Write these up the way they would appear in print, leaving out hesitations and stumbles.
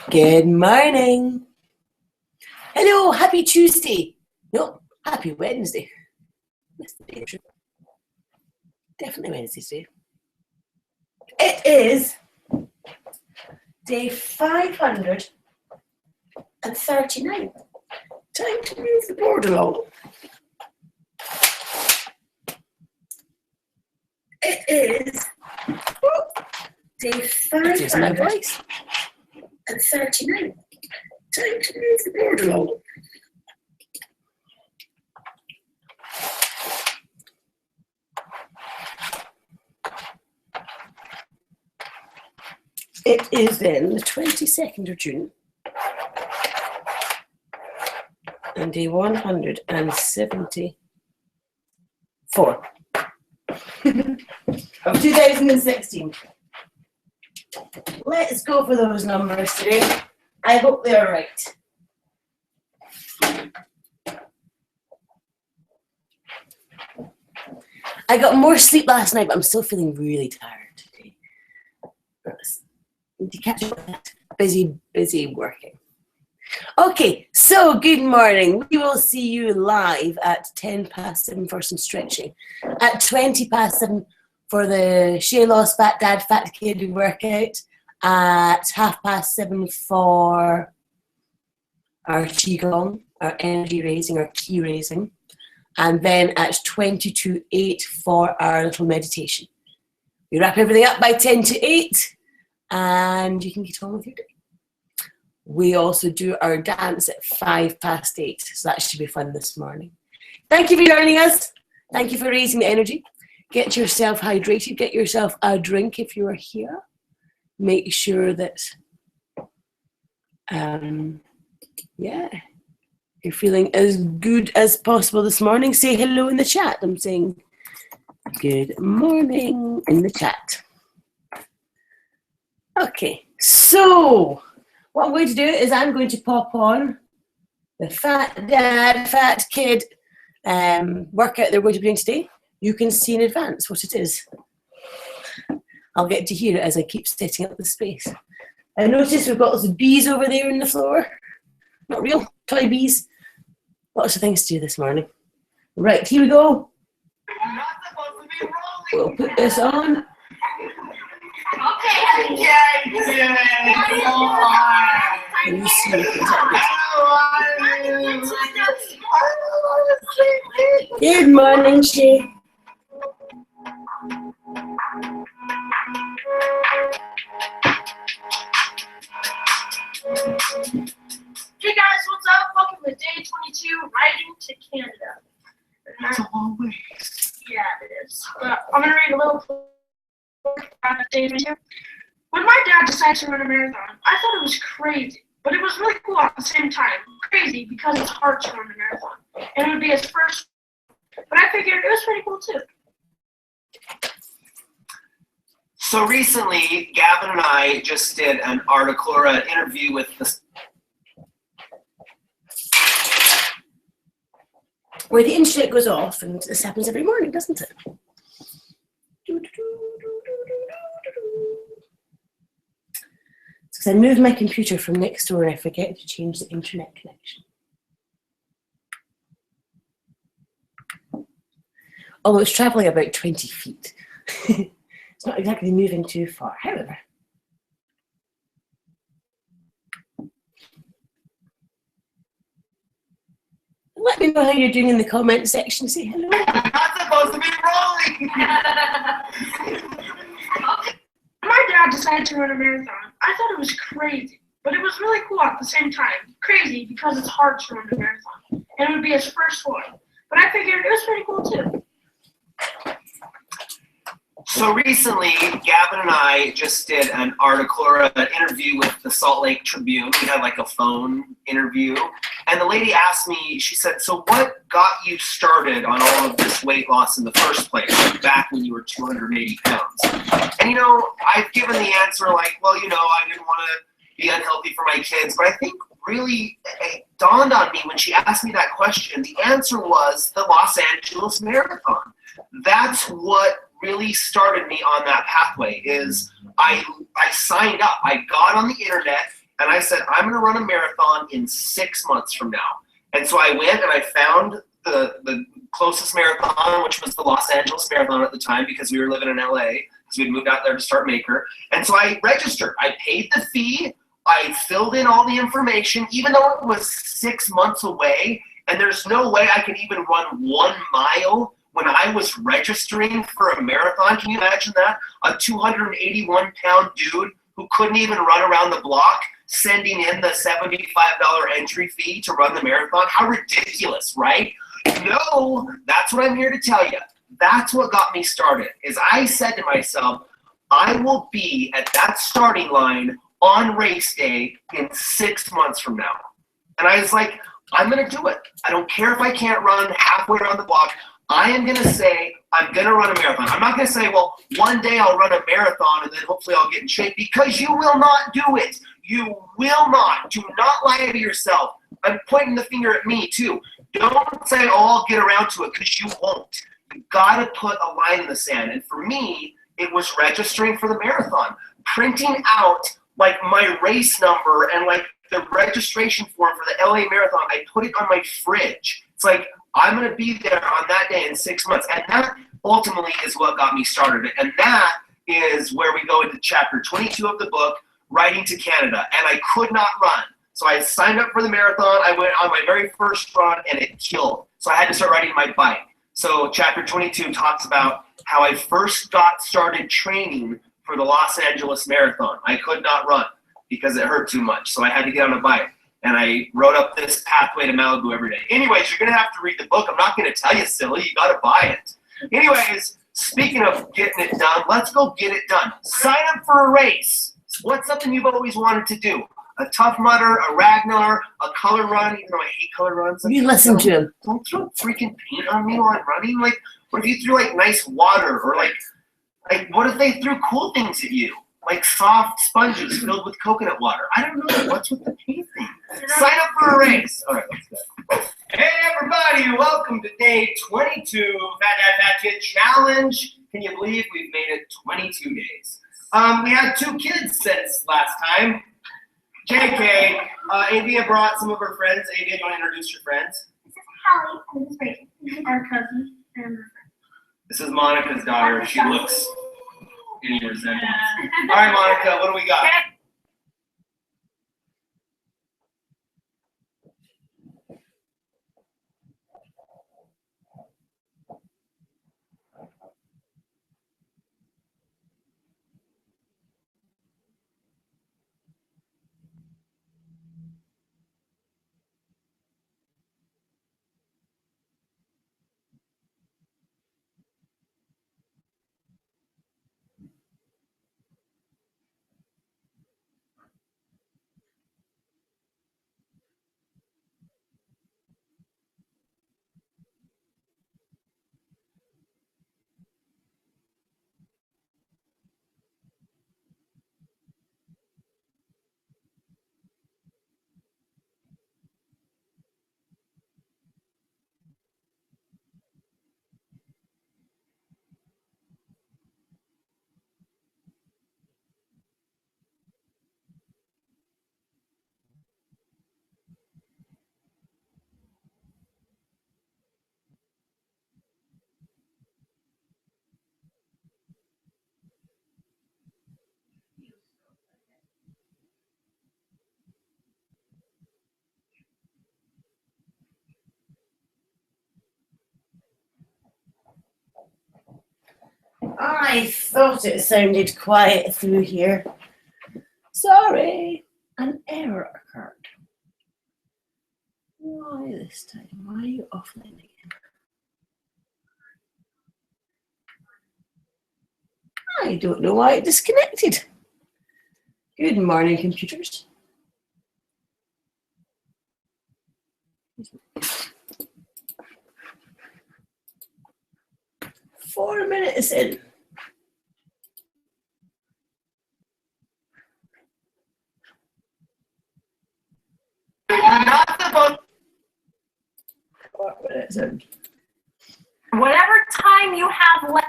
Good morning. Hello, happy Tuesday. No, happy Wednesday. Definitely Wednesday today. It is day 539. Time to move the board along. It is day 539. Time to move the board along. It is then the 22nd of June and day 174 of 2016. Let's go for those numbers today. I hope they are right. I got more sleep last night, but I'm still feeling really tired today. To catch up with that. Busy working. Okay, so good morning. We will see you live at 7:10 for some stretching, at 7:20 for the Shea Loss Fat Dad Fat Kid workout, at 7:30 for our Qigong, our energy raising, our Qi raising, and then at 8:20 for our little meditation. We wrap everything up by 7:50. And you can get on with your day. We also do our dance at 8:05, so that should be fun this morning. Thank you for joining us. Thank you for raising the energy. Get yourself hydrated. Get yourself a drink if you are here. Make sure that, you're feeling as good as possible this morning. Say hello in the chat. I'm saying good morning in the chat. Okay, so what I'm going to do is I'm going to pop on the Fat Dad, Fat Kid workout they're going to be doing today. You can see in advance what it is. I'll get to hear it as I keep setting up the space. I notice we've got lots of bees over there on the floor. Not real, toy bees. Lots of things to do this morning. Right, here we go. We'll put this on. Good morning, Shay. Hey guys, what's up? Welcome to day 22, riding to Canada. That's a long way. Yeah, it is. I'm gonna read a little. When my dad decided to run a marathon, I thought it was crazy, but it was really cool at the same time. Crazy because it's hard to run a marathon, and it would be his first. But I figured it was pretty cool too. So recently, Gavin and I just did an article or an interview with the. Where the internet goes off, and this happens every morning, doesn't it? Because I moved my computer from next door and I forget to change the internet connection. Although it's traveling about 20 feet. It's not exactly moving too far, however. Let me know how you're doing in the comment section. Say hello. Not supposed to be rolling. My dad decided to run a marathon. I thought it was crazy, but it was really cool at the same time. Crazy because it's hard to run a marathon, and it would be his first one. But I figured it was pretty cool too. So recently, Gavin and I just did an article or an interview with the Salt Lake Tribune. We had like a phone interview. And the lady asked me, she said, so what got you started on all of this weight loss in the first place, like back when you were 280 pounds? And, you know, I've given the answer like, well, you know, I didn't want to be unhealthy for my kids. But I think really it dawned on me when she asked me that question, the answer was the Los Angeles Marathon. That's what really started me on that pathway is I signed up. I got on the internet and I said, I'm going to run a marathon in 6 months from now. And so I went and I found the closest marathon, which was the Los Angeles Marathon at the time because we were living in LA because we'd moved out there to start Maker. And so I registered. I paid the fee. I filled in all the information, even though it was 6 months away, and there's no way I could even run 1 mile when I was registering for a marathon. Can you imagine that? A 281-pound dude who couldn't even run around the block sending in the $75 entry fee to run the marathon? How ridiculous, right? No, that's what I'm here to tell you. That's what got me started, is I said to myself, I will be at that starting line on race day in 6 months from now. And I was like, I'm going to do it. I don't care if I can't run halfway around the block. I am going to say I'm going to run a marathon. I'm not going to say, well, one day I'll run a marathon and then hopefully I'll get in shape, because you will not do it. You will not. Do not lie to yourself. I'm pointing the finger at me too. Don't say, oh, I'll get around to it, because you won't. You got to put a line in the sand. And for me, it was registering for the marathon, printing out like my race number and like the registration form for the LA Marathon. I put it on my fridge. It's like, I'm going to be there on that day in 6 months. And that ultimately is what got me started. And that is where we go into chapter 22 of the book, Riding to Canada. And I could not run. So I signed up for the marathon. I went on my very first run and it killed. So I had to start riding my bike. So chapter 22 talks about how I first got started training for the Los Angeles Marathon. I could not run because it hurt too much. So I had to get on a bike. And I rode up this pathway to Malibu every day. Anyways, you're going to have to read the book. I'm not going to tell you, silly. You got to buy it. Anyways, speaking of getting it done, let's go get it done. Sign up for a race. What's something you've always wanted to do? A Tough Mudder, a Ragnar, a color run, even though I hate color runs. You listen to him. Don't throw freaking paint on me while I'm running. Like, what if you threw like nice water, or like what if they threw cool things at you? Like soft sponges filled with coconut water. I don't know. What's with the paint thing? Sign up for a race. All right, let's go. Hey, everybody. Welcome to day 22 Fat Dad Fat Kid Challenge. Can you believe we've made it 22 days? We had 2 kids since last time. JK, Avia brought some of her friends. Avia, do you want to introduce your friends? This is Hallie, and this is Brayden, our cousin, and our friend. This is Monica's daughter. She looks any resemblance. All right, Monica, what do we got? I thought it sounded quiet through here. Sorry, an error occurred. Why this time? Why are you offline again? I don't know why it disconnected. Good morning, computers. 4 minutes in. Not supposed. 4 minutes in. Whatever time you have left.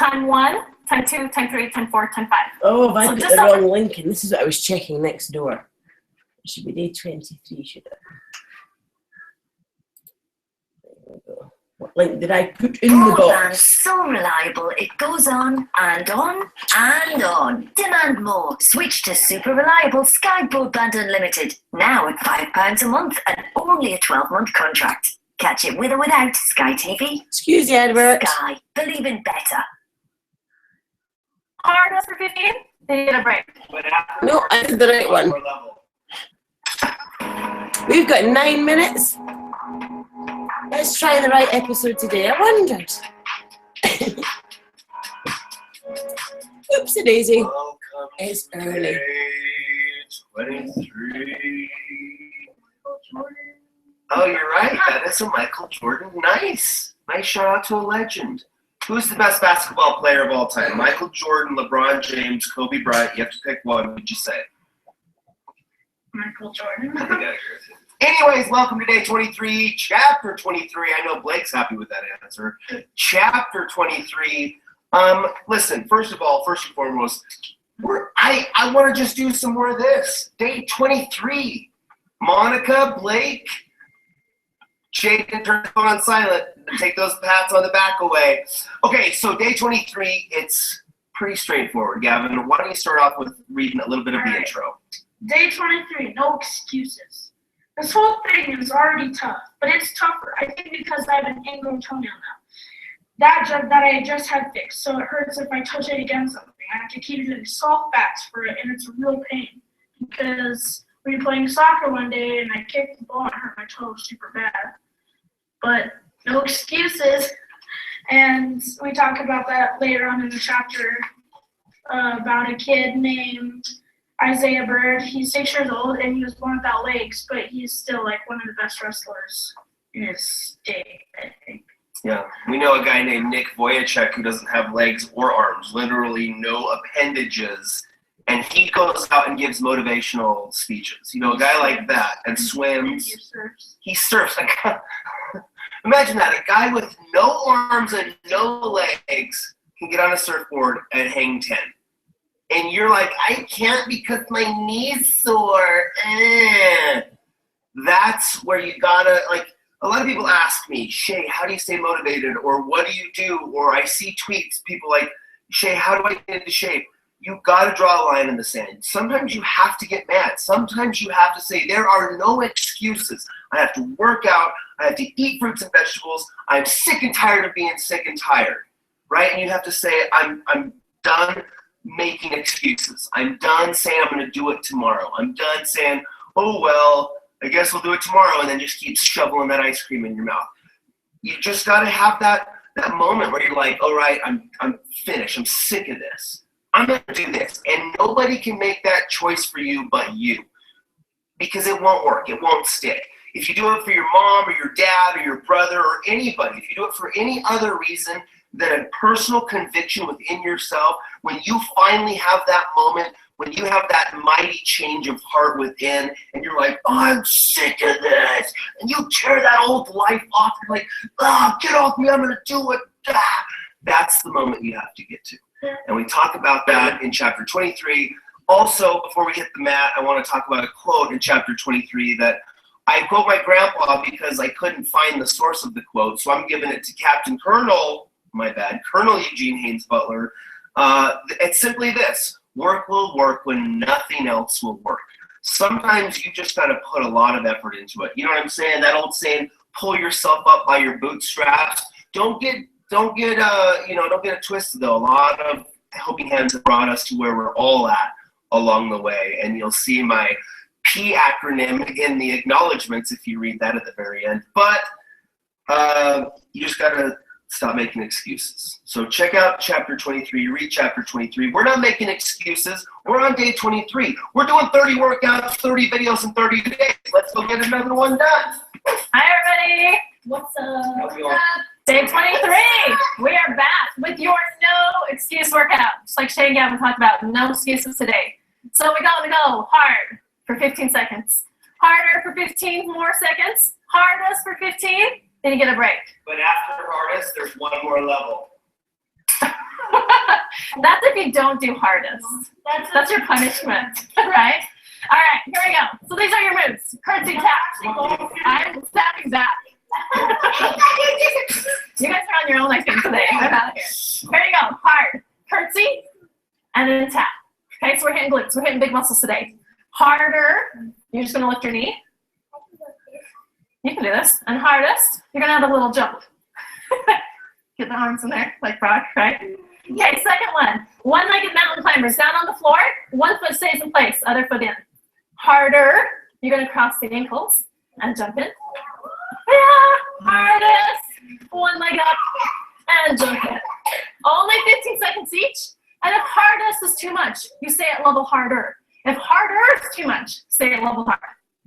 time 1, time 2, time 3, time 4, time 5. Oh, I So put just the over- wrong link in. This is what I was checking next door. It should be day 23, should it? There we go. What link did I put in the Broadband's box? so reliable, it goes on and on and on. Demand more. Switch to super reliable Sky Broadband Unlimited. Now at £5 a month and only a 12-month contract. Catch it with or without Sky TV. Excuse the advert. Sky. Believe in better. Hard was for 15, then you get a break. But after No, I did the right one. more level. We've got 9 minutes. Let's try the right episode today. I wondered. Oopsie daisy. Welcome It's to early. day 23. Oh, you're right. That is a Michael Jordan. Nice. Nice shout out to a legend. Who's the best basketball player of all time? Michael Jordan, LeBron James, Kobe Bryant. You have to pick one. What would you say? Michael Jordan. I think I agree with you. Anyways, welcome to day 23, chapter 23. I know Blake's happy with that answer. Chapter 23. Listen, first and foremost, I want to just do some more of this. Day 23. Monica, Blake, Jaden, turn the phone on silent and take those pats on the back away. Okay, so day 23, it's pretty straightforward. Gavin, why don't you start off with reading a little bit of the intro? Day 23, no excuses. This whole thing is already tough, but it's tougher, I think, because I have an ingrown toenail now. That I just had fixed, so it hurts if I touch it against something. I have to keep doing soft bats for it, and it's a real pain. Because we were playing soccer one day, and I kicked the ball and hurt my toe super bad. But no excuses. And we talk about that later on in the chapter about a kid named Isaiah Bird. He's 6 years old and he was born without legs, but he's still like one of the best wrestlers in his day, I think. Yeah, we know a guy named Nick Vujicic who doesn't have legs or arms, literally no appendages, and he goes out and gives motivational speeches. You know, a guy like that, and swims. He surfs. Imagine that, a guy with no arms and no legs can get on a surfboard and hang 10. And you're like, I can't because my knee's sore. That's where you gotta, like, a lot of people ask me, Shay, how do you stay motivated? Or what do you do? Or I see tweets, people like, Shay, how do I get into shape? You've got to draw a line in the sand. Sometimes you have to get mad. Sometimes you have to say, there are no excuses. I have to work out. I have to eat fruits and vegetables. I'm sick and tired of being sick and tired, right? And you have to say, I'm done making excuses. I'm done saying I'm going to do it tomorrow. I'm done saying, oh, well, I guess we'll do it tomorrow, and then just keep shoveling that ice cream in your mouth. You just got to have that moment where you're like, all right, I'm finished. I'm sick of this. I'm going to do this. And nobody can make that choice for you but you, because it won't work. It won't stick. If you do it for your mom or your dad or your brother or anybody, if you do it for any other reason than a personal conviction within yourself, when you finally have that moment, when you have that mighty change of heart within, and you're like, oh, I'm sick of this, and you tear that old life off, you're like, oh, get off me, I'm going to do it. Ah. That's the moment you have to get to. And we talk about that in chapter 23. Also, before we hit the mat, I want to talk about a quote in chapter 23 that I quote my grandpa because I couldn't find the source of the quote, so I'm giving it to Colonel Eugene Haynes Butler. It's simply this: work will work when nothing else will work. Sometimes you just got to put a lot of effort into it. You know what I'm saying? That old saying, pull yourself up by your bootstraps. Don't get it twisted though. A lot of helping hands have brought us to where we're all at along the way, and you'll see my P acronym in the acknowledgments if you read that at the very end. But you just gotta stop making excuses. So check out chapter 23, read chapter 23. We're not making excuses. We're on day 23. We're doing 30 workouts, 30 videos in 30 days. Let's go get another one done. Hi, everybody. What's up? Day 23. We are back with your no excuse workout. Just like Shay and Gavin talked about, no excuses today. So we go hard for 15 seconds. Harder for 15 more seconds. Hardest for 15. Then you get a break. But after hardest, there's one more level. That's if you don't do hardest. That's your punishment, right? All right, here we go. So these are your moves. Curtsy tap. I'm tapping back. You guys are on your own, I think, today. I'm out of here. Here you go. Hard. Curtsy and then tap. Okay, so we're hitting glutes. We're hitting big muscles today. Harder. You're just going to lift your knee. You can do this. And hardest, you're going to have a little jump. Get the arms in there, like Brock, right? Okay, second one. One-legged mountain climbers. Down on the floor. One foot stays in place. Other foot in. Harder. You're going to cross the ankles and jump in. Yeah, hardest. One leg up and jump in. Only 15 seconds each. And if hardest is too much, you stay at level harder. If harder is too much, stay at level hard.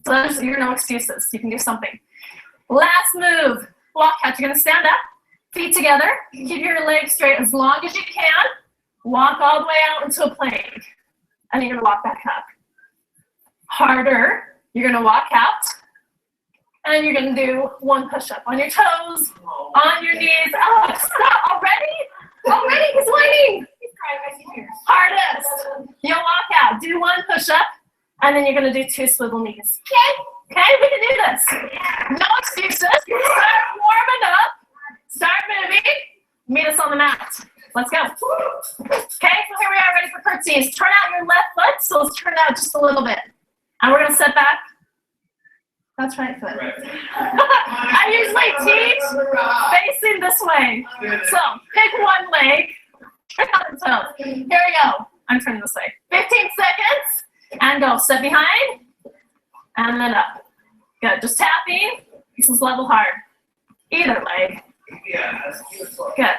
So you're no excuses. You can do something. Last move. Walkout. You're going to stand up, feet together. Keep your legs straight as long as you can. Walk all the way out into a plank. And you're going to walk back up. Harder. You're going to walk out. And you're going to do one push-up on your toes, on your knees. Oh, stop already? Already? He's whining. Hardest. You'll walk out. Do one push-up, and then you're going to do 2 swivel knees. Okay? Okay, we can do this. No excuses. Start warming up. Start moving. Meet us on the mat. Let's go. Okay, so here we are ready for curtsies. Turn out your left foot, so let's turn it out just a little bit. And we're going to step back. That's right foot. I usually teach facing this way. So pick one leg, turn out the toes. Here we go. I'm turning this way. 15 seconds and go. Step behind and then up. Good. Just tapping. This is level hard. Either leg. Good.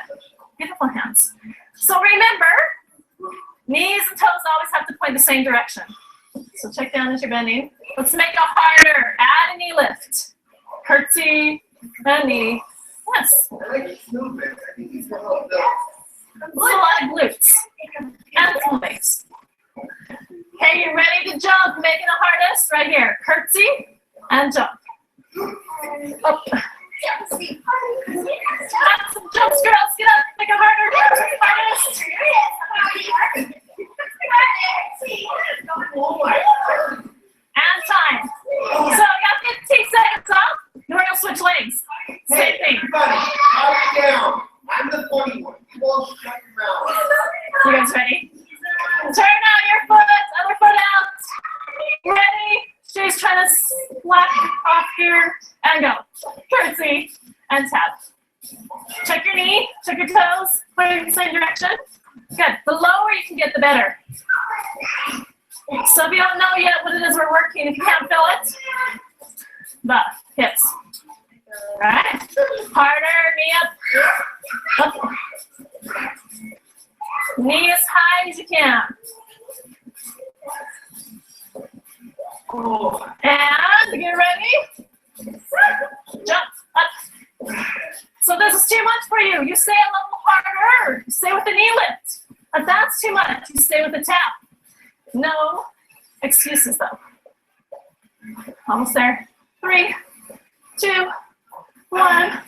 Beautiful hands. So remember, knees and toes always have to point the same direction. So check down as you're bending. Let's make it harder. Add a knee lift. Curtsy, and knee. Yes. It's a lot of glutes. And some legs. Okay, you ready to jump? Making it hardest right here. Curtsy and jump. Up. Add some jumps, girls. Get up. Make it harder. Hardest. And time. So I got 15 seconds off. Then we're going to switch legs. Same thing. Everybody, calm down. I'm the funny one. You all shut your mouth. You guys ready? Turn out your foot. Other foot out. Ready? She's trying to slap off here. And go. Curtsy. And tap. Check your knee. Check your toes. Put it in the same direction. Good. The lower you can get, the better. So if you don't know yet what it is we're working, if you can't feel it, but hips. All right. Harder, knee up. Up. Knee as high as you can. And get ready. Jump up. So this is too much for you. You stay a little harder. You stay with the knee lift. If that's too much, you stay with the tap. No excuses though. Almost there. 3, 2, 1,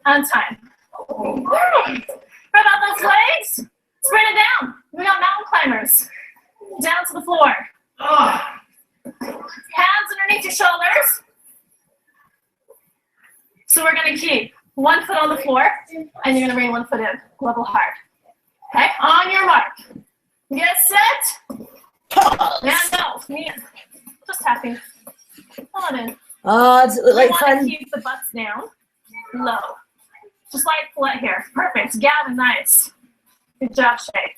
and time. Spread out those legs. Spread it down. We got mountain climbers. Down to the floor. Hands underneath your shoulders. So we're going to keep one foot on the floor, and you're going to bring one foot in, level hard. Okay, on your mark. Get set. And go. Knee in. Just tapping. Hold on in. Oh, does it look like want fun? to keep the butts down, low. Just like flat here. Perfect. Gavin, nice. Good job, Shay.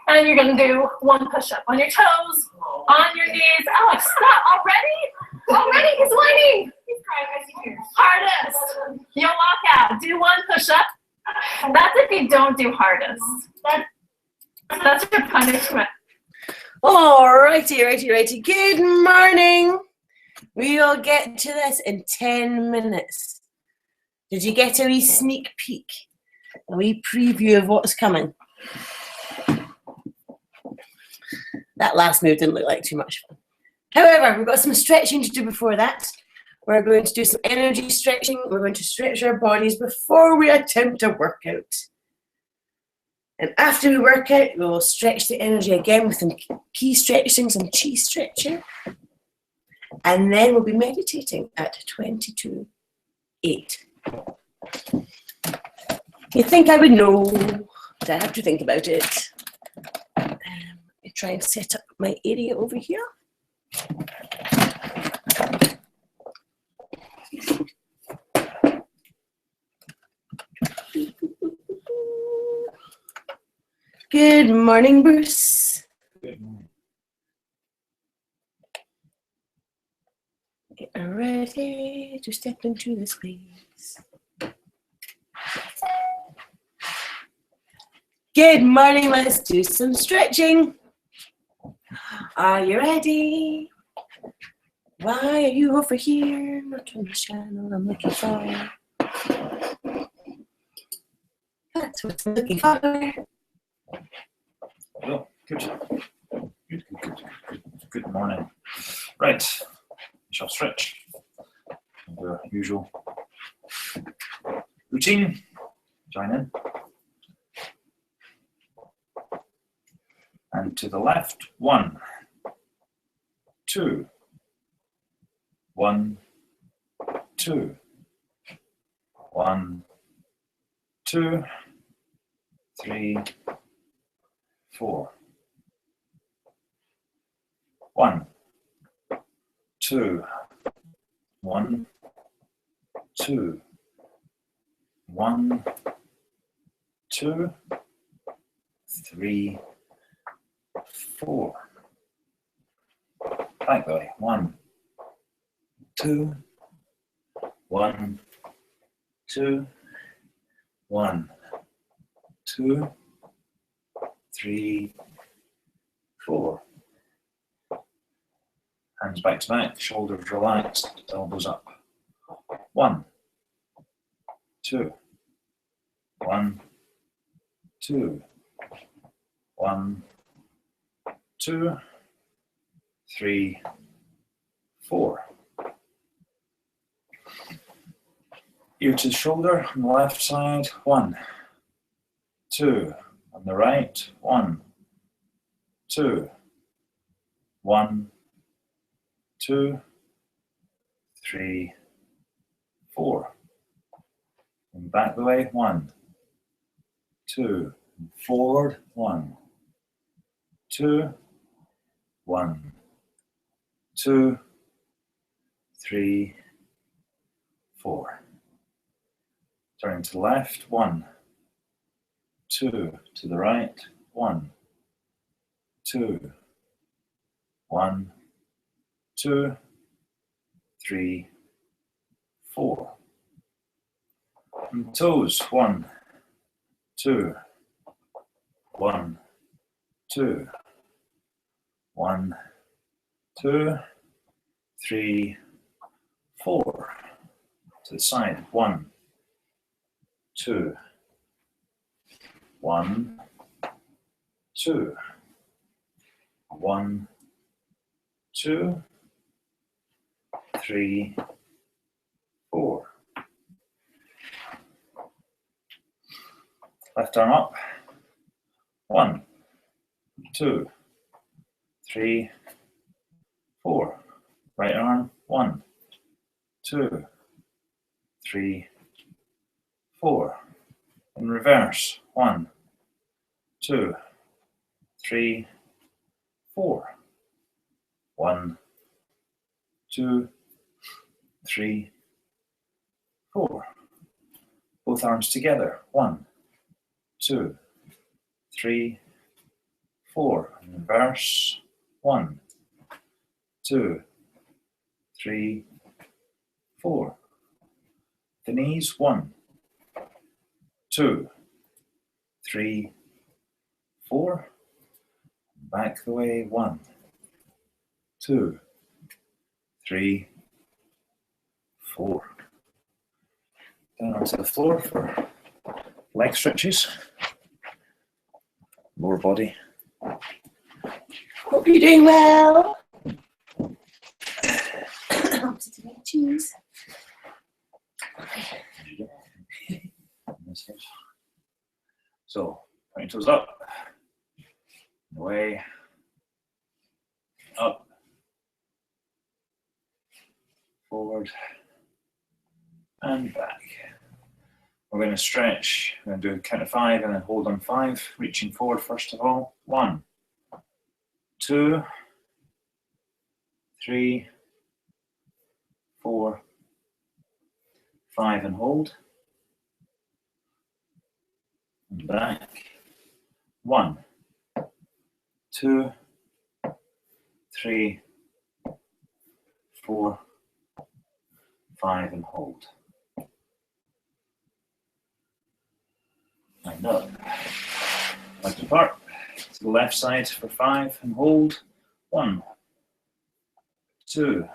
And you're going to do one push-up on your toes, on your knees. Alex, stop already? Already? He's whining. He's crying. Hardest. You'll walk out. Do one push-up. That's if you don't do hardest. That's your punishment. Righty. Good morning. We will get to this in 10 minutes. Did you get a wee sneak peek? A wee preview of what's coming? That last move didn't look like too much fun. However, we've got some stretching to do before that. We're going to do some energy stretching. We're going to stretch our bodies before we attempt a workout. And after we work out, we will stretch the energy again with some key stretching, some chi stretching. And then we'll be meditating at 22:08. You think I would know, but I have to think about it. I try and set up my area over here. Good morning, Bruce. Good morning. Get ready to step into the space. Good morning, let's do some stretching. Are you ready? Why are you over here? Not on the channel I'm looking for. That's what I'm looking for. Well, good morning. Right, we shall stretch. Our usual routine. Join in. And to the left, 1, 2, 1, 2, 1, 2, 3, 4. 1, 2, 1, 2, 1, 2, 3, 4. Back the way. 1, 2, 1, 2, 1, 2, 3, 4. Hands back to back, shoulders relaxed, elbows up. 1, 2, 1, 2, 1, 2, 3, 4. Ear to the shoulder on the left side. 1, 2. On the right. 1, 2, 1, 2, 3, 4. And back the way. 1, 2. Forward. 1, 2, 1, 2, 3, 4. Turning to the left. 1, 2. To the right. 1, 2, 1, 2, 3, 4. And toes. 1, 2, 1, 2, 1, 2, 3, 4. To the side. 1, 2, 1, 2, 1, 2, 3, 4. Left arm up. 1, 2, 3, 4. Right arm. 1, 2, 3, 4. In reverse. 1, 2, 3, 4. 1, 2, 3, 4. Both arms together. 1, 2, 3, 4. In reverse. 1, 2, 3, 4. The knees. 1, 2, 3, 4. Back the way. 1, 2, 3, 4. Down onto the floor for leg stretches. Lower body. Hope you're doing well. Cheese. So, toes up, away, up, forward, and back. We're going to stretch. We're going to do a count of 5 and then hold on 5, reaching forward first of all. 1, 2, 3, 4, 5 and hold. And back. 1, 2, 3, 4, 5 and hold. And up. Left apart. To the left side for 5 and hold. 1, 2,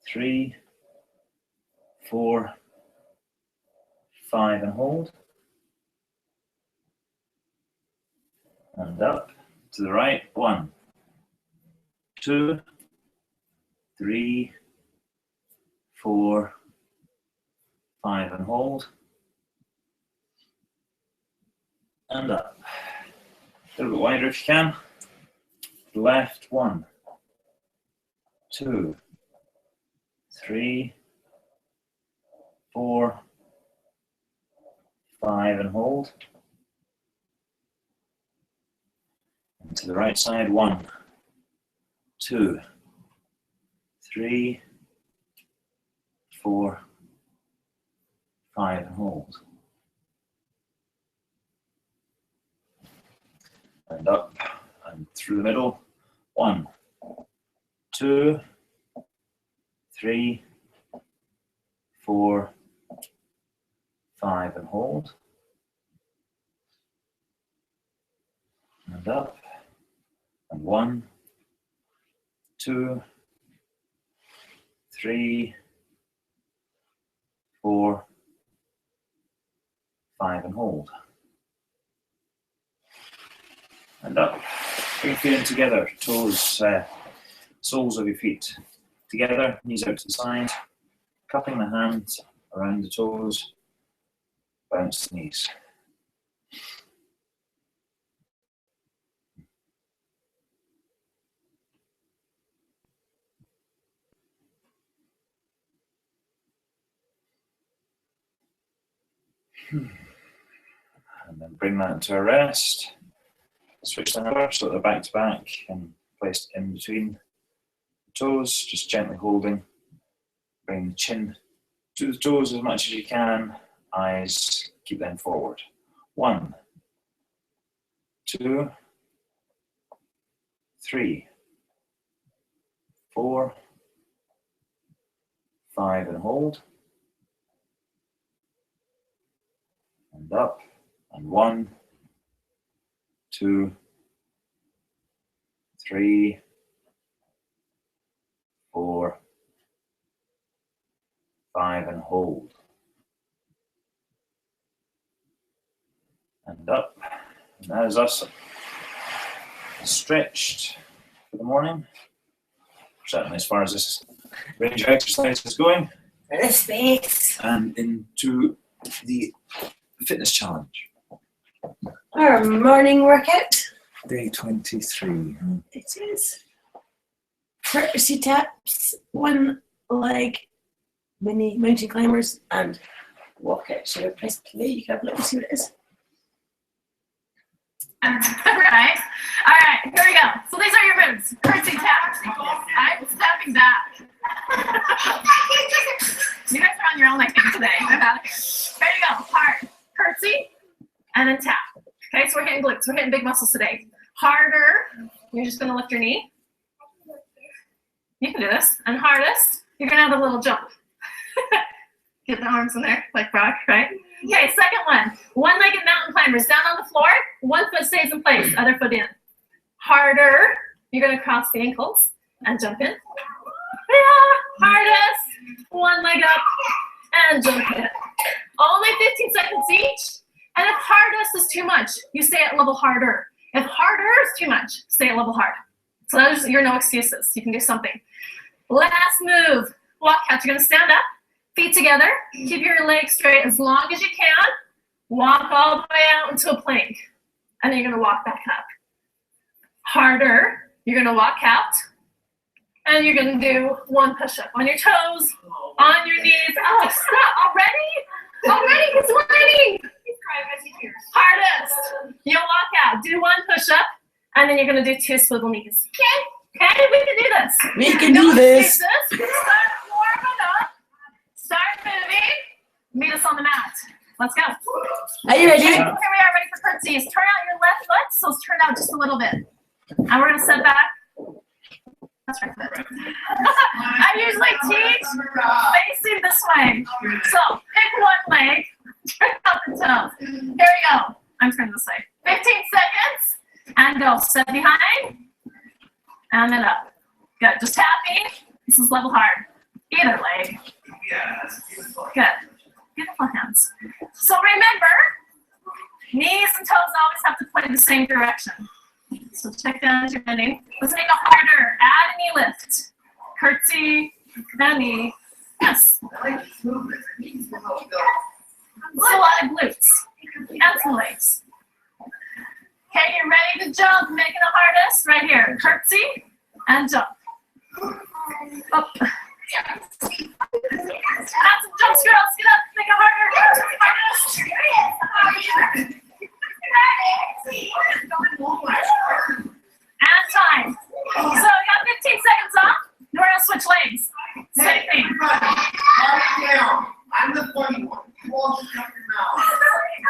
3, 4, 5 and hold. And up. To the right. 1, 2, 3, 4, 5 and hold. And up. A little bit wider if you can. Left. 1, 2, 3, 4, 5 and hold. And to the right side. 1, 2, 3, 4, 5 and hold. And up and through the middle. 1, 2, 3, 4, 5 and hold. And up. And 1, 2, 3, 4, 5 and hold. And up. Bring your feet in together, toes, soles of your feet together, knees out to the side, cupping the hands around the toes, bounce the knees. And then bring that into a rest. Switch them over so that they're back to back and placed in between the toes, just gently holding. Bring the chin to the toes as much as you can. Eyes, keep them forward. 1, 2, 3, 4, 5 and hold. And up. And 1, 2, 3, 4, 5 and hold. And up. And that is us stretched for the morning. Certainly as far as this range of exercise is going. For this space. And into the fitness challenge. Our morning workout. Day 23. It is. Courtesy taps, 1 leg, mini mountain climbers, and walk out. Should I press play? You can have a look and see what it is. Right. All right, here we go. So these are your moves. Curtsy taps. I'm stepping back. You guys are on your own, I think, today. I'm out of here. There you go. Hard. Curtsy, and then tap. Okay, so we're hitting glutes. We're hitting big muscles today. Harder. You're just going to lift your knee. You can do this. And hardest, you're going to have a little jump. Get the arms in there, like Brock, right? Okay, second one. One-legged mountain climbers. Down on the floor, one foot stays in place, other foot in. Harder, you're going to cross the ankles and jump in. Yeah, hardest, one leg up and jump in. Only 15 seconds each. And if hardest is too much, you stay at level harder. If harder is too much, stay at level hard. So those are your no excuses. You can do something. Last move, walk out. You're going to stand up, feet together. Keep your legs straight as long as you can. Walk all the way out into a plank. And then you're gonna walk back up. Harder, you're gonna walk out. And you're gonna do 1 push-up on your toes, on your knees. Oh, stop already? Already, he's whining. He's crying as he hears. Hardest. You'll walk out, do 1 push-up, and then you're gonna do 2 swivel knees. Okay, we can do this. We can do this. Start warming up. Start moving. Meet us on the mat. Let's go. Are you ready? Here we are, ready for curtsies. Turn out your left foot, so let's turn out just a little bit. And we're gonna step back. That's right foot. I usually teach facing this way. So pick one leg, turn out the toes. Here we go. I'm turning this way. 15 seconds, and go. Step behind, and then up. Good. Just tapping. This is level hard. Either leg. Good. Beautiful hands. So remember, knees and toes always have to point in the same direction. So check down as you're bending. Let's make it harder. Add a knee lift. Curtsy, then knee. Yes. It's a lot of glutes and some legs. Okay, you're ready to jump. Make it the hardest right here. Curtsy and jump. Up. Add some jumps, girls. Get up. Make it harder. Hardest. And time. So you got 15 seconds off. We're gonna switch legs. Same thing. I'm the funny one. You all just shut your mouth.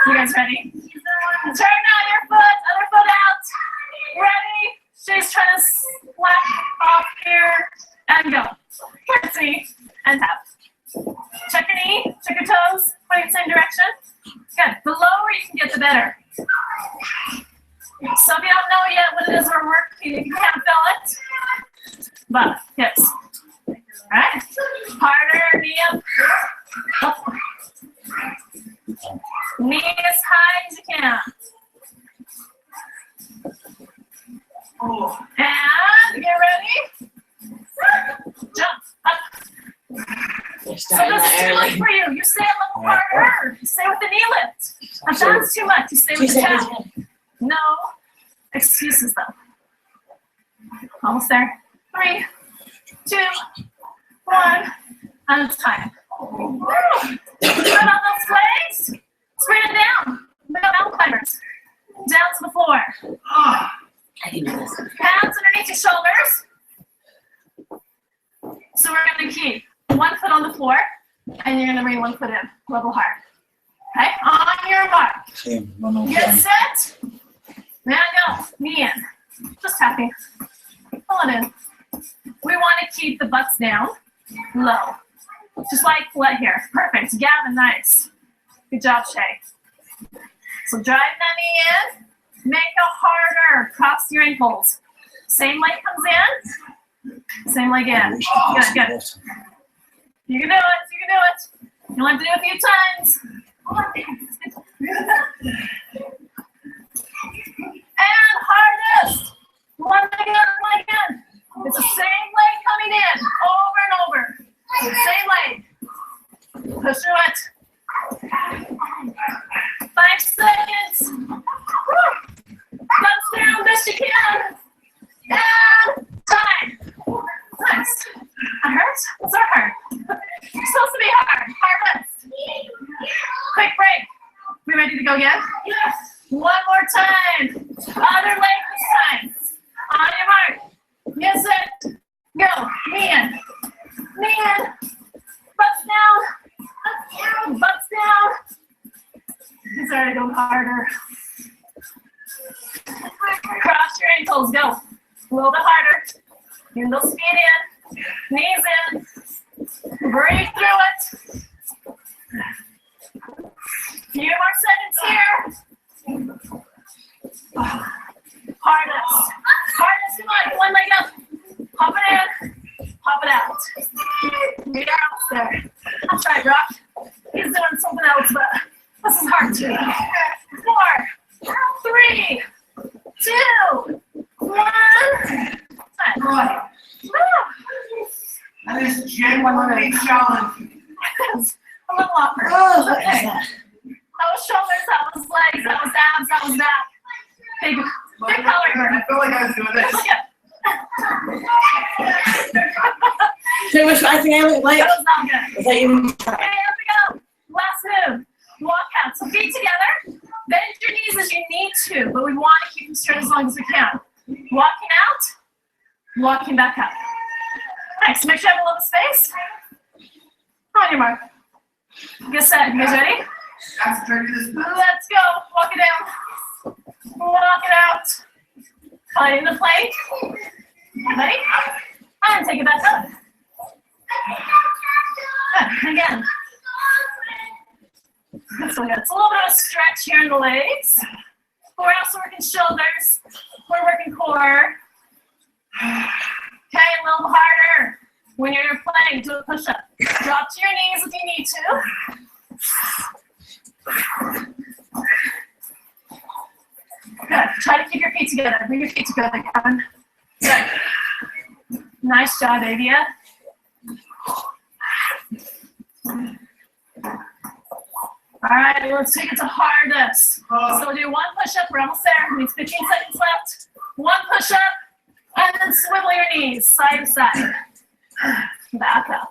You guys ready? Turn out your foot, other foot out. Ready? She's trying to slap off here and go. Curtsy and tap. Check your knee, check your toes, point in the same direction. Good. The lower you can get, the better. So if you don't know yet what it is we're working, if you can't feel it, but hips. All right? Harder, knee up. Knee as high as you can. And get ready. Jump up. So this is too much for you. You stay a little harder. You stay with the knee lift. If that's too much, you stay with the tap. No excuses though. Almost there. 3, 2, 1, and it's time. Good on those legs. Straight it down. Mountain climbers. Down to the floor. I can do this. Hands underneath your shoulders. So we're going to keep 1 foot on the floor, and you're going to bring 1 foot in, level hard. Okay, on your mark. Get set. Now go. Knee in. Just tapping. Pull it in. We want to keep the butts down, low. Just like Colette here. Perfect. Gavin, nice. Good job, Shay. So drive that knee in. Make it harder. Cross your ankles. Same leg comes in. Same leg in. Good, good. You can do it. You can do it. You'll have to do it a few times. And hardest. One leg in, one leg in. It's the same leg coming in over and over. Same leg. Push through it. 5 seconds. Thumbs down best you can. And time. Nice. That hurts? What's that hurt? You're supposed to be hard. Hardest. Quick break. We ready to go again? Yes. One more time. Other leg this time. On your mark. Get set. Go. Knee in. Knee in. Butts down. Butts down. These are going to go harder. Cross your ankles. Go. A little bit harder. Get those feet in. Knees in. Breathe through it. Few more seconds here. Hardest. Hardest. Come on. One leg up. Pop it in. Pop it out. You're almost there. That's right, Rock. He's doing something else, but this is hard too. 4, 3, 2, 1. That is genuinely challenging. A little awkward. Oh, okay. Those shoulders up. That was that. Big color. I feel like I was doing this. Yeah. Pretty much what I think I look like. That was not good. Without even Okay, here we go. Last move. Walk out. So feet together. Bend your knees as you need to, but we want to keep them straight as long as we can. Walking out, walking back up. Nice. Make sure you have a little space. On your mark. Get set. You guys ready? Let's go. Walk it down. Walk it out. Find the plank. Ready? And take it back up. Good. Again. So it's a little bit of a stretch here in the legs. We're also working shoulders. We're working core. Okay, a little harder. When you're playing, do a push-up. Drop to your knees if you need to. Good. Try to keep your feet together. Bring your feet together, Kevin. Good. Nice job, Avia. All right, let's take it to hardest. So we'll do one push-up. We're almost there. We need 15 seconds left. One push-up, and then swivel your knees side to side. Back up.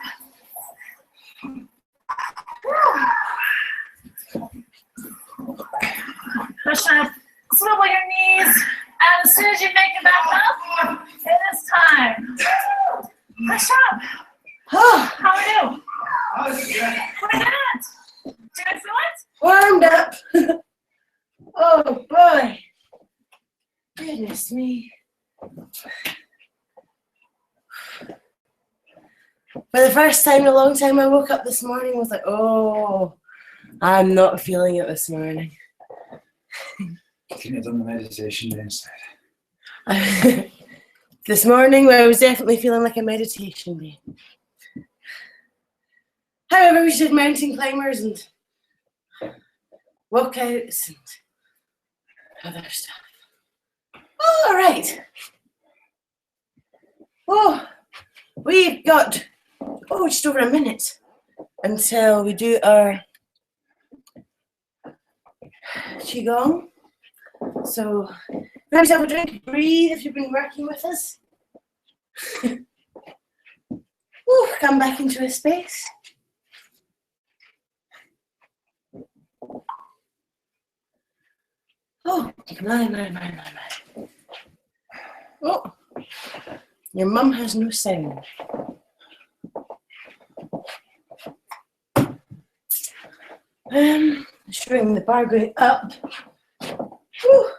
Push-up, swivel your knees, and as soon as you make it back up, it is time. Push-up. How are you? We're good. Do you feel it? warmed up. Oh boy. Goodness me. For the first time in a long time, I woke up this morning and was like, oh, I'm not feeling it this morning. Couldn't have done the meditation day instead. This morning, I was definitely feeling like a meditation day. However, we did mountain climbers and workouts and other stuff. All right. Oh, we've got just over a minute until we do our qigong. So grab yourself a drink, breathe if you've been working with us. Come back into a space. Oh, my. Oh, your mum has no sound. Showing the bar going up. Whew.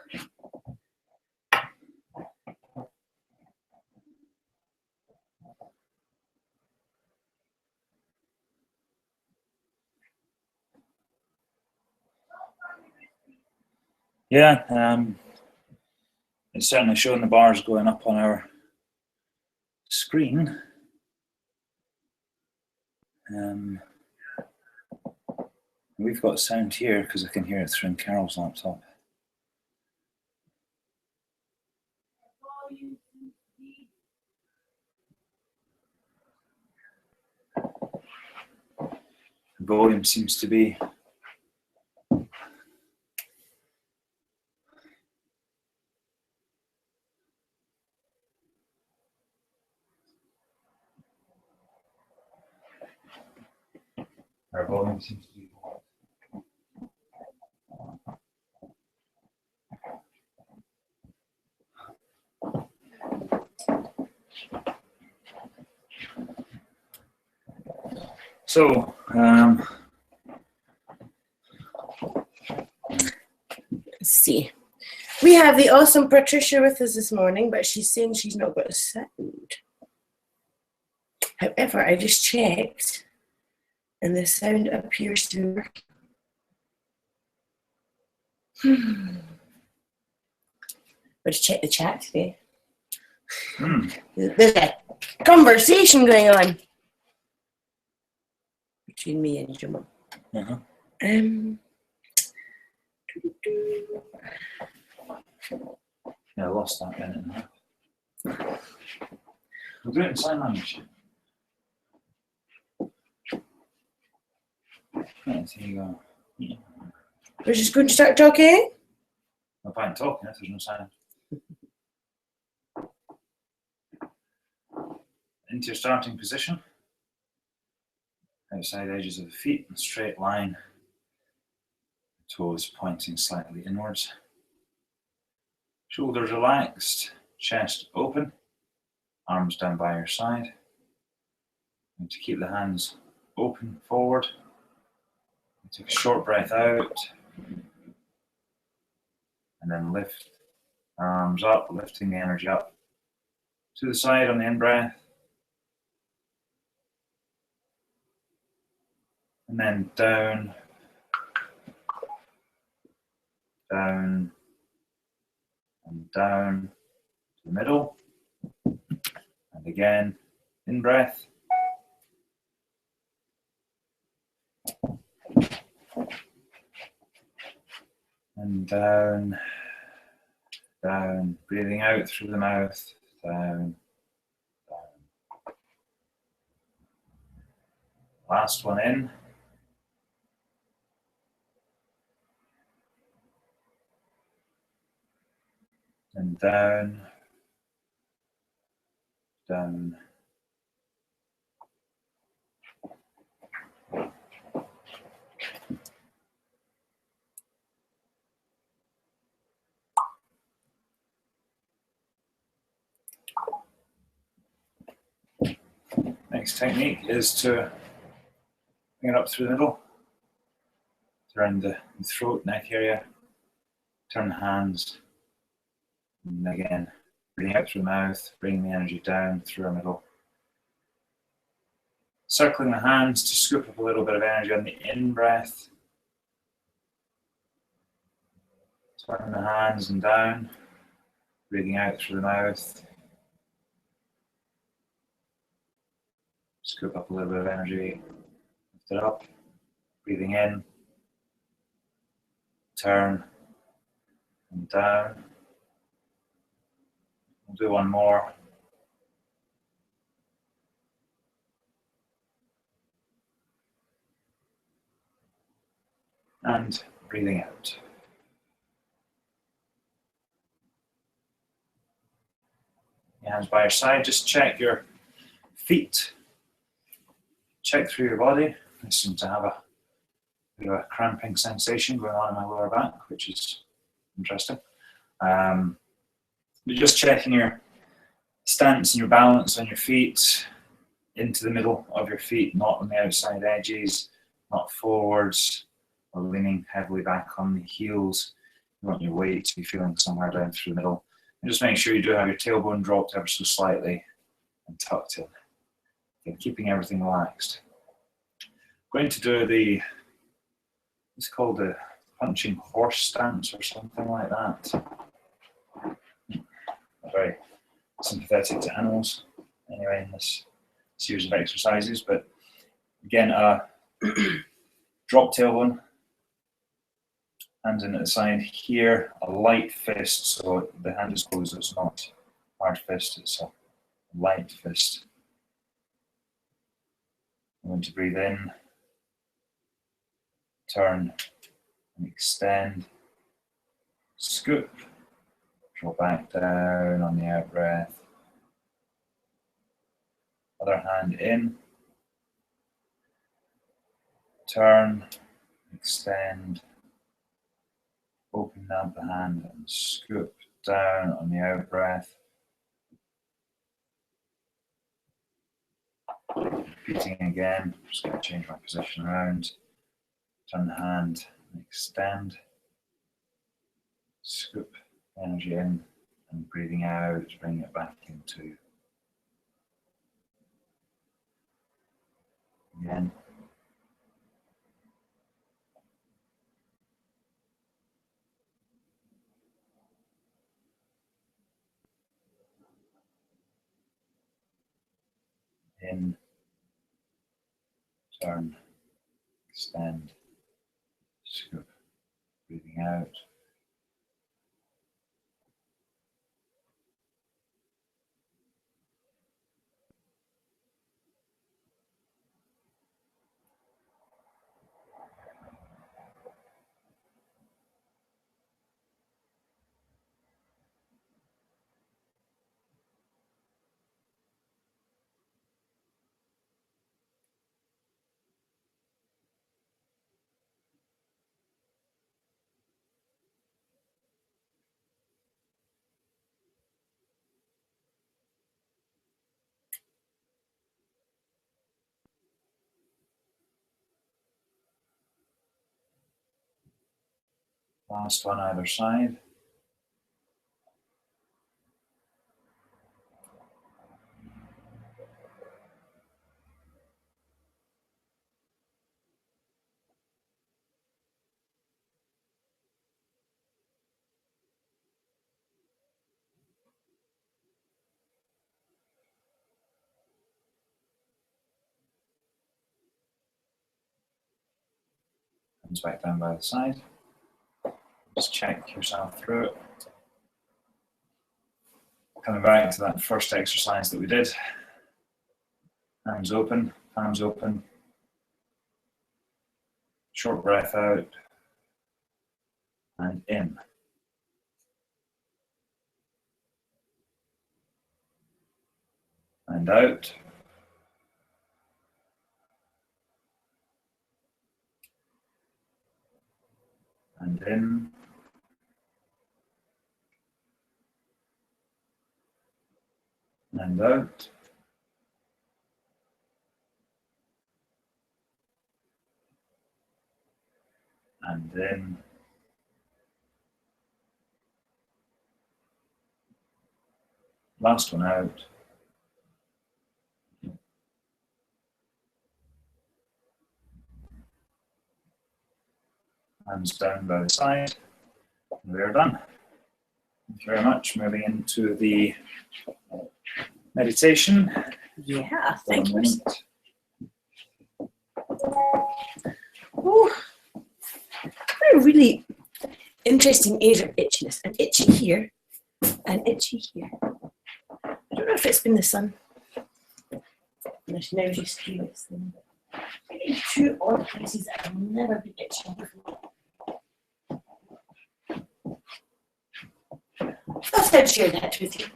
Yeah, it's certainly showing the bars going up on our screen. We've got sound here because I can hear it through Carol's laptop. The volume seems to be our volume seems to be so Let's see. We have the awesome Patricia with us this morning, but she's saying she's not got a sound. However, I just checked, and the sound appears to be working. Let's check the chat today. There's a conversation going on between me and your mum. Yeah, I lost that minute and a half. We'll do it in sign language. Right, here you go. Yeah. We're just going to start talking. No point in talking if there's no sound. Into your starting position. Outside edges of the feet in a straight line. Toes pointing slightly inwards. Shoulders relaxed, chest open, arms down by your side. And to keep the hands open forward. Take a short breath out. And then lift arms up, lifting the energy up to the side on the in-breath. And then down, down, and down to the middle. And again, in-breath. And down, down, breathing out through the mouth, down, down. Last one in. And down, down. Next technique is to bring it up through the middle, around the throat, neck area, turn the hands, and again, breathing out through the mouth, bringing the energy down through our middle. Circling the hands to scoop up a little bit of energy on the in-breath. Turning the hands and down, breathing out through the mouth. Scoop up a little bit of energy, lift it up, breathing in, turn, and down. We'll do one more. And breathing out. Your hands by your side, just check your feet. Check through your body. I seem to have a bit of a cramping sensation going on in my lower back, which is interesting. But just checking your stance and your balance on your feet, into the middle of your feet, not on the outside edges, not forwards, or leaning heavily back on the heels. You want your weight to be feeling somewhere down through the middle. And just make sure you do have your tailbone dropped ever so slightly and tucked in. Again, keeping everything relaxed. Going to do it's called the punching horse stance or something like that. Very sympathetic to animals anyway in this series of exercises, but again, drop tailbone, hands in at the side here, a light fist, so the hand is closed, it's not hard fist, it's a light fist. I'm going to breathe in, turn and extend, scoop, draw back down on the out breath. Other hand in, turn, extend, open up the hand and scoop down on the out breath. Repeating again, just going to change my position around. Turn the hand and extend, scoop energy in and breathing out, bring it back into. Again. In, turn, extend, scoop, breathing out. Last one either side. Hands back down by the side. Just check yourself through it. Coming back to that first exercise that we did. Hands open, palms open. Short breath out and in. And out. And in. And out. And in. Last one out. Hands down by the side. And we're done. Thank you very much. Moving into the meditation. Yeah, thank you. Moment. A really interesting area of itchiness. I'm itchy here and itchy here. I don't know if it's been the sun. Unless now just feel it's the two odd places that I've never been itching before. Thought I'd share that with you.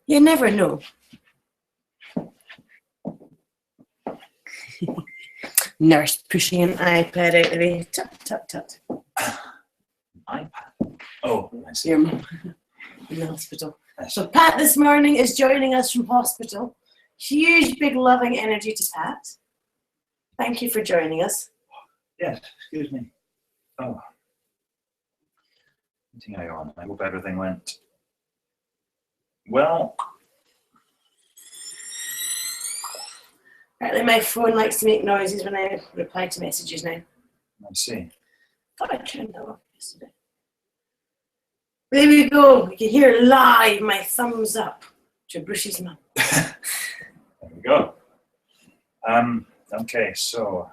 You never know. Nurse pushing an iPad out of the way. Tut, tut, tut. iPad. Oh, I see. Your mum in the hospital. So Pat this morning is joining us from hospital. Huge, big, loving energy to Pat. Thank you for joining us. Yes, excuse me. Oh. Meeting I on. I hope everything went well. Apparently my phone likes to make noises when I reply to messages now. I see. Thought I turned that off yesterday. There we go. You can hear live my thumbs up to Bruce's mum. There we go. Okay, so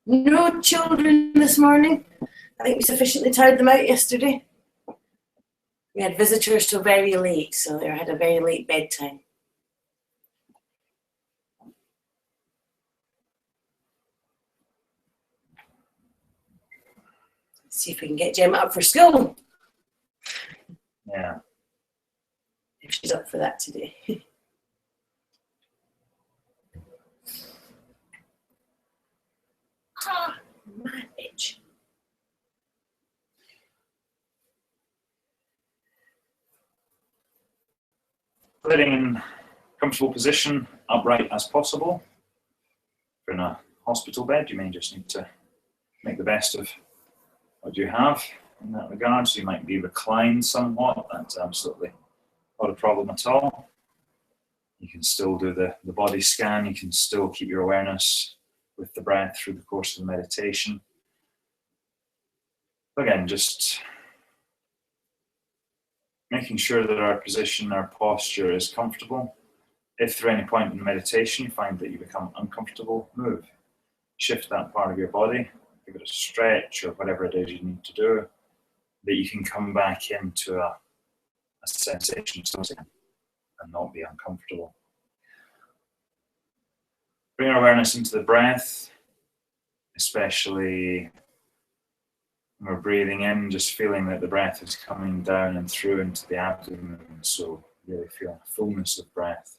No children this morning. I think we sufficiently tired them out yesterday. We had visitors till very late, so they had a very late bedtime. See if we can get Gemma up for school. yeah. If she's up for that today. Ah, my bitch. Sitting in a comfortable position, upright as possible. If you're in a hospital bed, you may just need to make the best of what you have in that regard. So you might be reclined somewhat. That's absolutely not a problem at all. You can still do the body scan. You can still keep your awareness with the breath through the course of the meditation. Again, just making sure that our position, our posture is comfortable. If through any point in the meditation you find that you become uncomfortable, move. Shift that part of your body, give it a stretch or whatever it is you need to do, that you can come back into a sensation of something and not be uncomfortable. Bring our awareness into the breath, especially when we're breathing in, just feeling that the breath is coming down and through into the abdomen, so really feeling a fullness of breath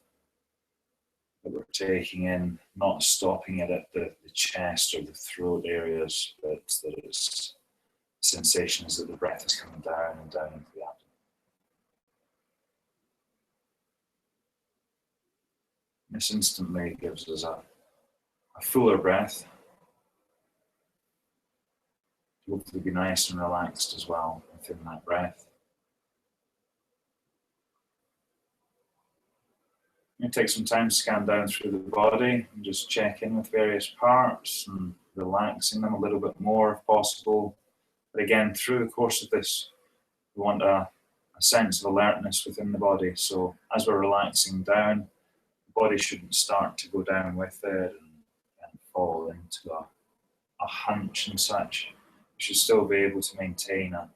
that we're taking in, not stopping it at the chest or the throat areas, but that it's sensations that the breath is coming down and down into the abdomen. This instantly gives us a fuller breath, Hopefully be nice and relaxed as well within that breath. You take some time to scan down through the body and just check in with various parts and relaxing them a little bit more if possible. But again, through the course of this, we want a sense of alertness within the body. So as we're relaxing down, the body shouldn't start to go down with it and fall into a hunch and such. You should still be able to maintain a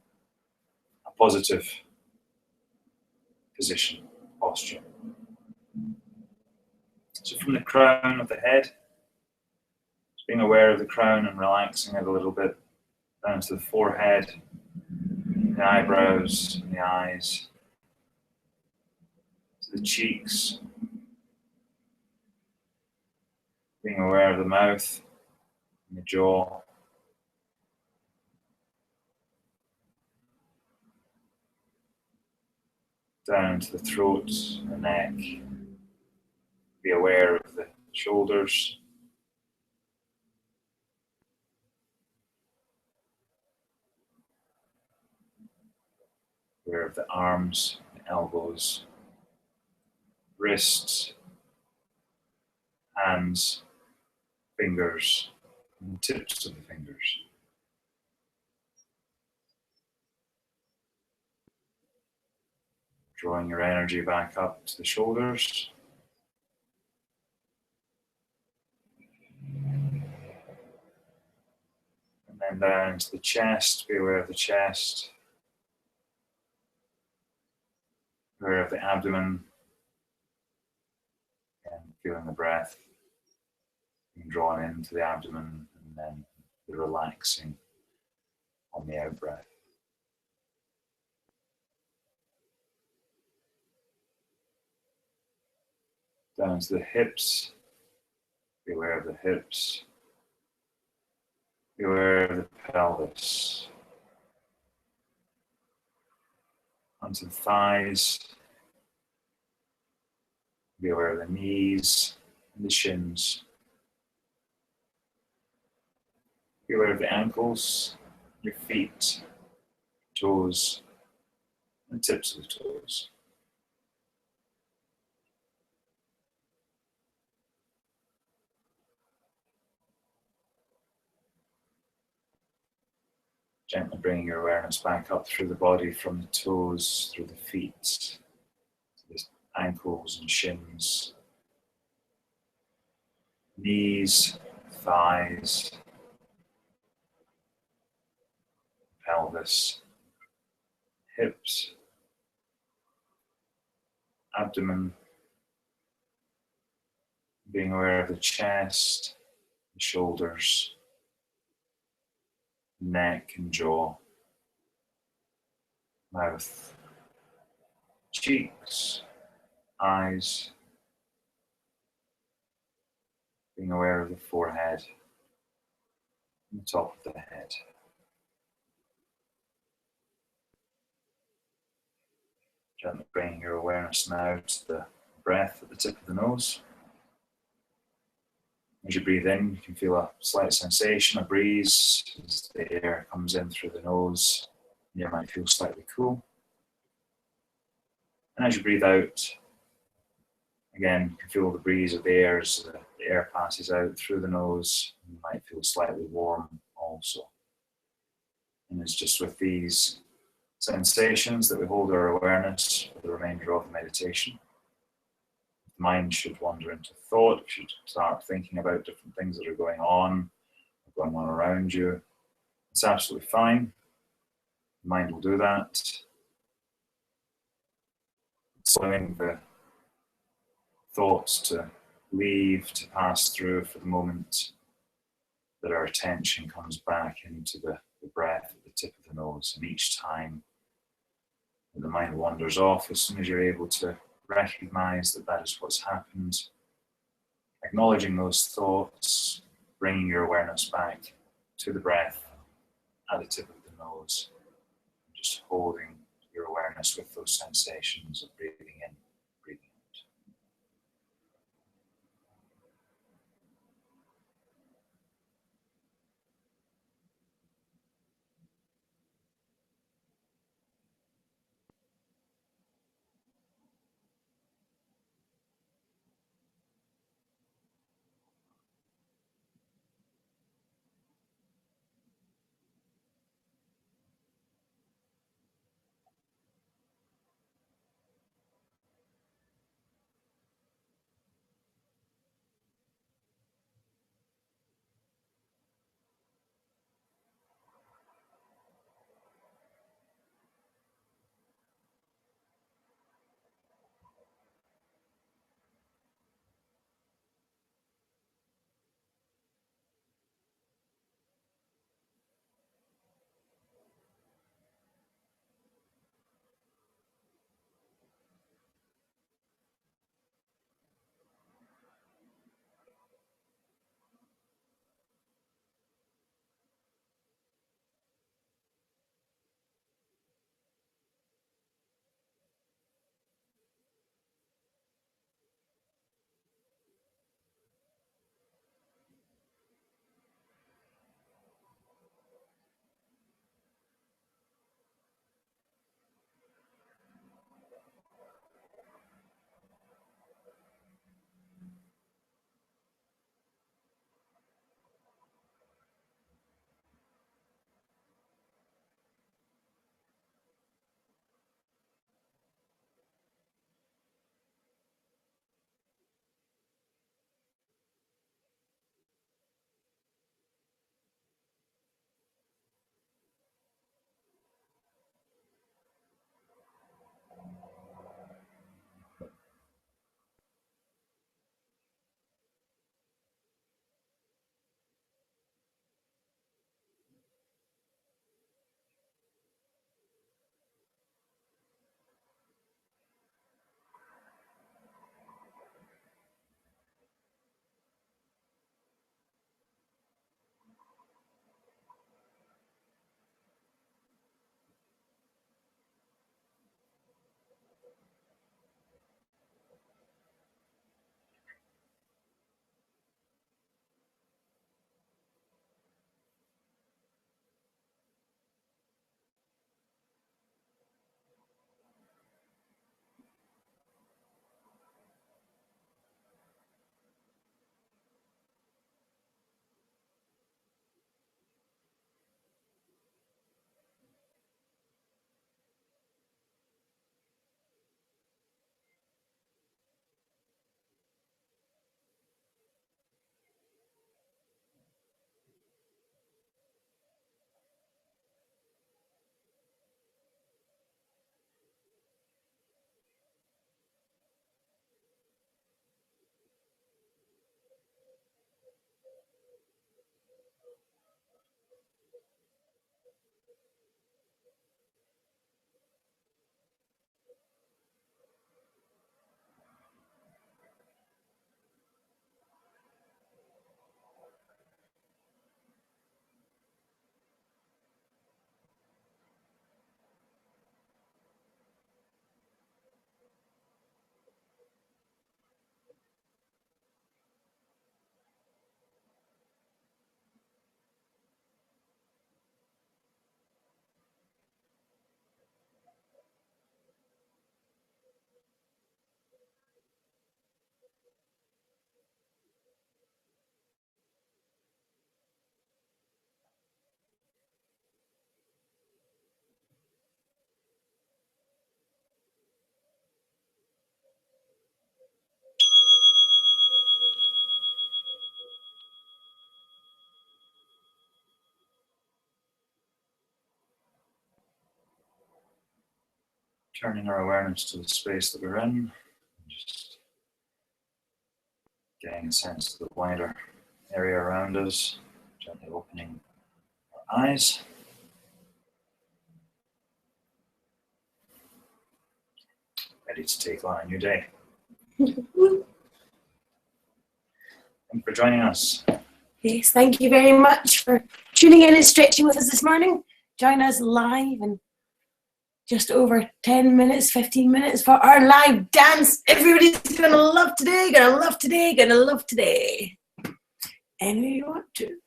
positive position, posture. So from the crown of the head, just being aware of the crown and relaxing it a little bit, down to the forehead, the eyebrows and the eyes, to the cheeks, being aware of the mouth and the jaw, down to the throat, the neck, be aware of the shoulders, aware of the arms, the elbows, wrists, hands, fingers, and the tips of the fingers. Drawing your energy back up to the shoulders. And then down to the chest, be aware of the chest. Aware of the abdomen. And feeling the breath being drawn into the abdomen and then the relaxing on the out breath. Down to the hips, be aware of the hips, be aware of the pelvis, onto the thighs, be aware of the knees and the shins, be aware of the ankles, your feet, toes, and tips of the toes. Gently bringing your awareness back up through the body from the toes, through the feet, to the ankles and shins, knees, thighs, pelvis, hips, abdomen, being aware of the chest, the shoulders, neck and jaw, mouth, cheeks, eyes, being aware of the forehead and the top of the head. Gently bringing your awareness now to the breath at the tip of the nose. As you breathe in, you can feel a slight sensation, a breeze, as the air comes in through the nose. You might feel slightly cool. And as you breathe out, again, you can feel the breeze of the air as the air passes out through the nose. You might feel slightly warm also. And it's just with these sensations that we hold our awareness for the remainder of the meditation. The mind should wander into thought, you should start thinking about different things that are going on around you. It's absolutely fine. The mind will do that. Allowing the thoughts to leave, to pass through for the moment that our attention comes back into the breath at the tip of the nose. And each time that the mind wanders off, as soon as you're able to recognize that that is what's happened, acknowledging those thoughts, bringing your awareness back to the breath at the tip of the nose, just holding your awareness with those sensations of breathing in, breathing out. Turning our awareness to the space that we're in, just getting a sense of the wider area around us, gently opening our eyes. Ready to take on a new day. Thank you for joining us. Yes, thank you very much for tuning in and stretching with us this morning. Join us live in just over 10 minutes, 15 minutes for our live dance. Everybody's gonna love today, gonna love today, gonna love today. Any way you want to.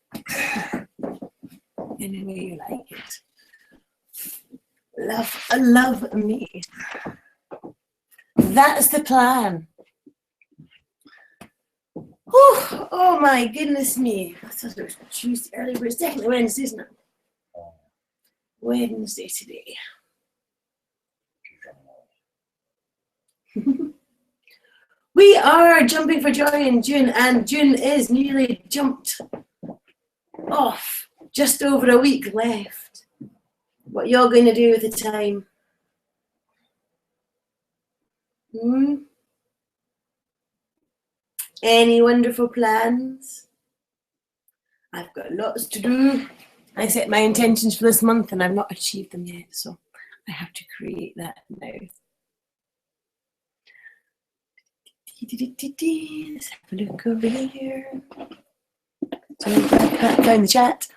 Any way you like it. Love me. That's the plan. Whew, oh my goodness me. I thought it was Tuesday earlier, but it's definitely Wednesday, isn't it? Wednesday today. We are jumping for joy in June, and June is nearly jumped off. Just over a week left. What y'all going to do with the time? Any wonderful plans? I've got lots to do. I set my intentions for this month and I've not achieved them yet, so I have to create that now. Let's have a look over here. So I can't find the chat.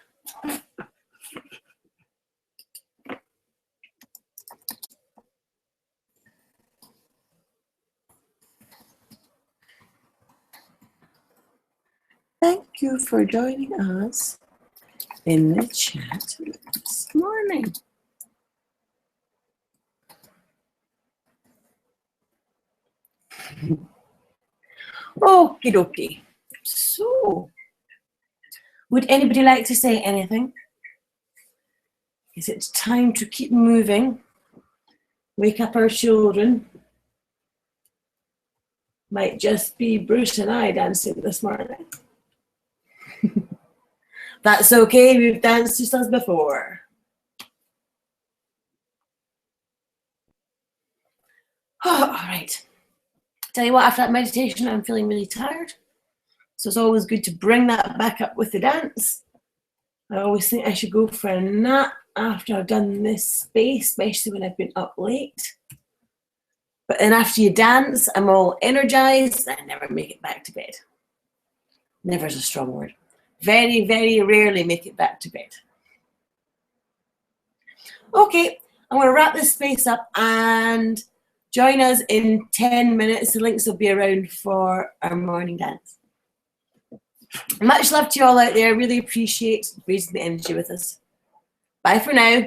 Thank you for joining us in the chat this morning. Okie dokie. So, would anybody like to say anything? Is it time to keep moving? Wake up our children. Might just be Bruce and I dancing this morning. That's okay, we've danced just as before. Oh, all right. Tell you what, after that meditation, I'm feeling really tired. So it's always good to bring that back up with the dance. I always think I should go for a nap after I've done this space, especially when I've been up late. But then after you dance, I'm all energized. I never make it back to bed. Never is a strong word. Very, very rarely make it back to bed. Okay, I'm going to wrap this space up and join us in 10 minutes. The links will be around for our morning dance. Much love to you all out there. Really appreciate raising the energy with us. Bye for now.